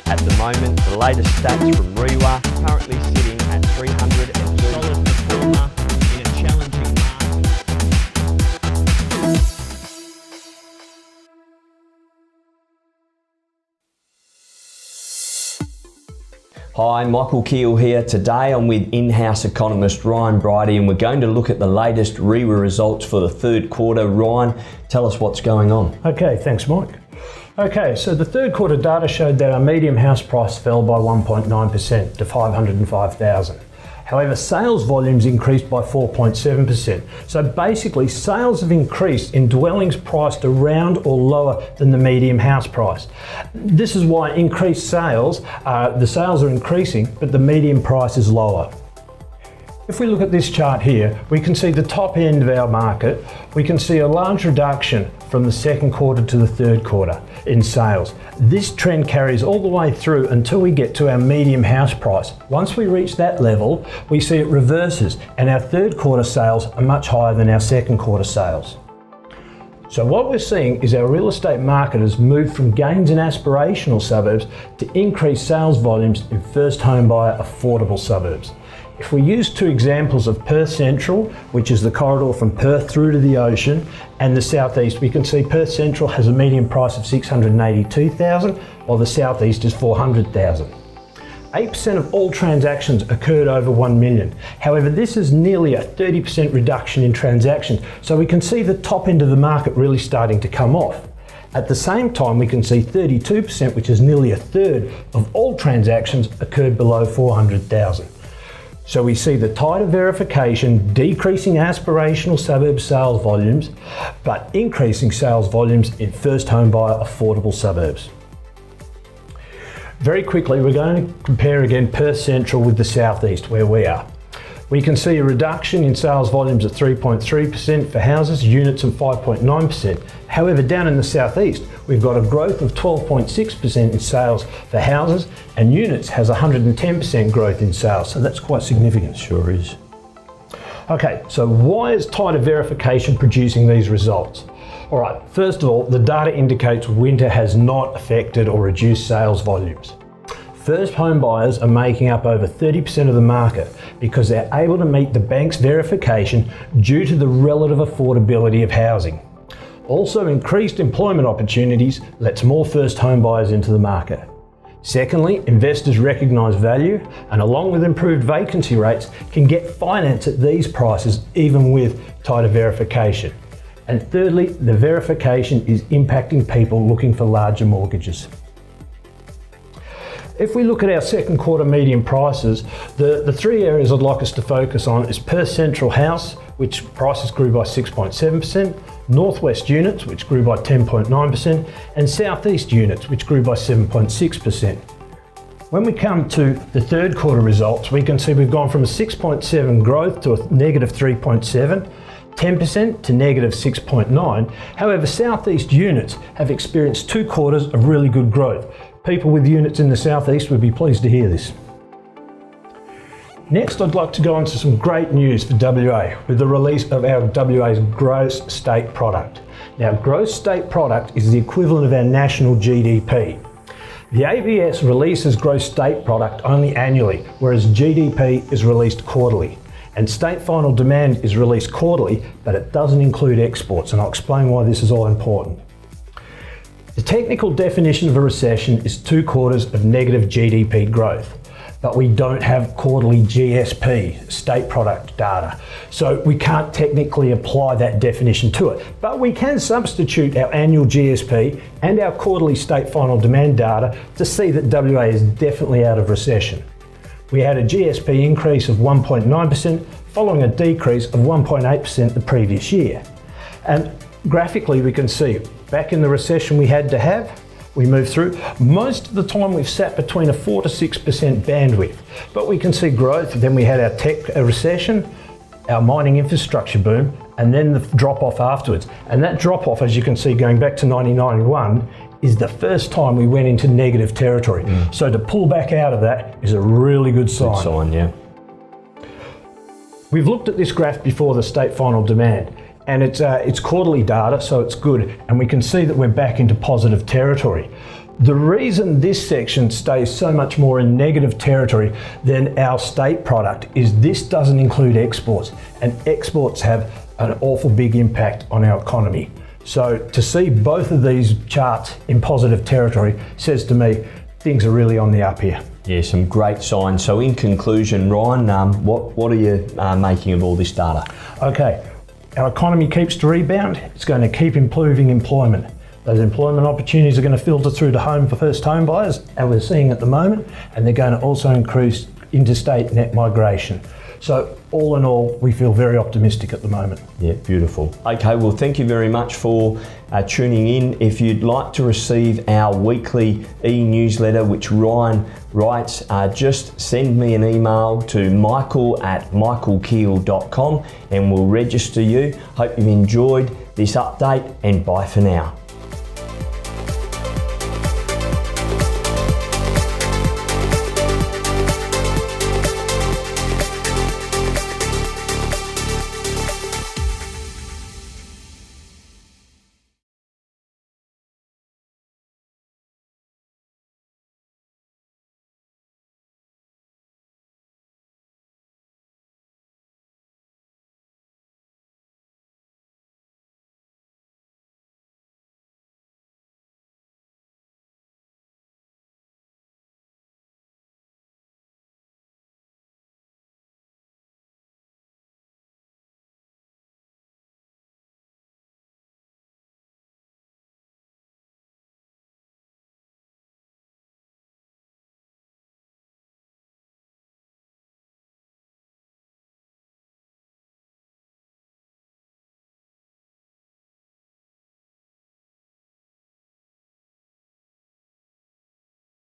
At the moment, the latest stats from Reiwa currently sitting at 330. Solid performer in a challenging market. Hi, Michaelkeil here. Today I'm with in-house economist Ryan Bridie and we're going to look at the latest Reiwa results for the third quarter. Ryan, tell us what's going on. Okay, thanks Mike. Okay, so the third quarter data showed that our medium house price fell by 1.9% to 505,000. However, sales volumes increased by 4.7%. So basically, sales have increased in dwellings priced around or lower than the medium house price. This is why increased sales, the sales are increasing, but the median price is lower. If we look at this chart here, we can see the top end of our market. We can see a large reduction from the second quarter to the third quarter in sales. This trend carries all the way through until we get to our medium house price. Once we reach that level, we see it reverses and our third quarter sales are much higher than our second quarter sales. So what we're seeing is our real estate market has moved from gains in aspirational suburbs to increased sales volumes in first home buyer affordable suburbs. If we use two examples of Perth Central, which is the corridor from Perth through to the ocean, and the southeast, we can see Perth Central has a median price of 682,000, while the southeast is 400,000. 8% of all transactions occurred over 1 million. However, this is nearly a 30% reduction in transactions, so we can see the top end of the market really starting to come off. At the same time, we can see 32%, which is nearly a third of all transactions, occurred below 400,000. So we see the tighter verification decreasing aspirational suburb sales volumes, but increasing sales volumes in first home buyer affordable suburbs. Very quickly, we're going to compare again Perth Central with the southeast where we are. We can see a reduction in sales volumes at 3.3% for houses, units and 5.9%. However, down in the southeast, we've got a growth of 12.6% in sales for houses, and units has 110% growth in sales, so that's quite significant. Sure is. Okay, so why is tighter verification producing these results? All right, first of all, the data indicates winter has not affected or reduced sales volumes. First home buyers are making up over 30% of the market because they're able to meet the bank's verification due to the relative affordability of housing. Also, increased employment opportunities lets more first home buyers into the market. Secondly, investors recognise value and along with improved vacancy rates can get finance at these prices even with tighter verification. And thirdly, the verification is impacting people looking for larger mortgages. If we look at our second quarter median prices, the three areas I'd like us to focus on is Perth Central House, which prices grew by 6.7%, Northwest units, which grew by 10.9%, and Southeast units, which grew by 7.6%. When we come to the third quarter results, we can see we've gone from a 6.7 growth to a negative 3.7, 10% to negative 6.9. However, Southeast units have experienced 2 quarters of really good growth. People with units in the southeast would be pleased to hear this. Next, I'd like to go on to some great news for WA with the release of our WA's gross state product. Now, gross state product is the equivalent of our national GDP. The ABS releases gross state product only annually, whereas GDP is released quarterly. And state final demand is released quarterly, but it doesn't include exports, and I'll explain why this is all important. The technical definition of a recession is 2 quarters of negative GDP growth, but we don't have quarterly GSP, state product data, so we can't technically apply that definition to it. But we can substitute our annual GSP and our quarterly state final demand data to see that WA is definitely out of recession. We had a GSP increase of 1.9% following a decrease of 1.8% the previous year. And graphically we can see back in the recession we had to have, we moved through. Most of the time we've sat between a 4 to 6% bandwidth, but we can see growth. Then we had our tech recession, our mining infrastructure boom, and then the drop off afterwards. And that drop off, as you can see, going back to 1991, is the first time we went into negative territory. So to pull back out of that is a really good sign. Good sign, yeah. We've looked at this graph before, the state final demand, and it's quarterly data, so it's good, and we can see that we're back into positive territory. The reason this section stays so much more in negative territory than our state product is this doesn't include exports, and exports have an awful big impact on our economy. So to see both of these charts in positive territory says to me things are really on the up here. Yeah, some great signs. So in conclusion, Ryan, what are you making of all this data? Okay, our economy keeps to rebound. It's going to keep improving employment. Those employment opportunities are going to filter through to home for first home buyers, as we're seeing at the moment, and they're going to also increase interstate net migration. So all in all, we feel very optimistic at the moment. Yeah, beautiful. Okay, well, thank you very much for tuning in. If you'd like to receive our weekly e-newsletter, which Ryan writes, just send me an email to Michael@Michaelkeil.com and we'll register you. Hope you've enjoyed this update, and bye for now.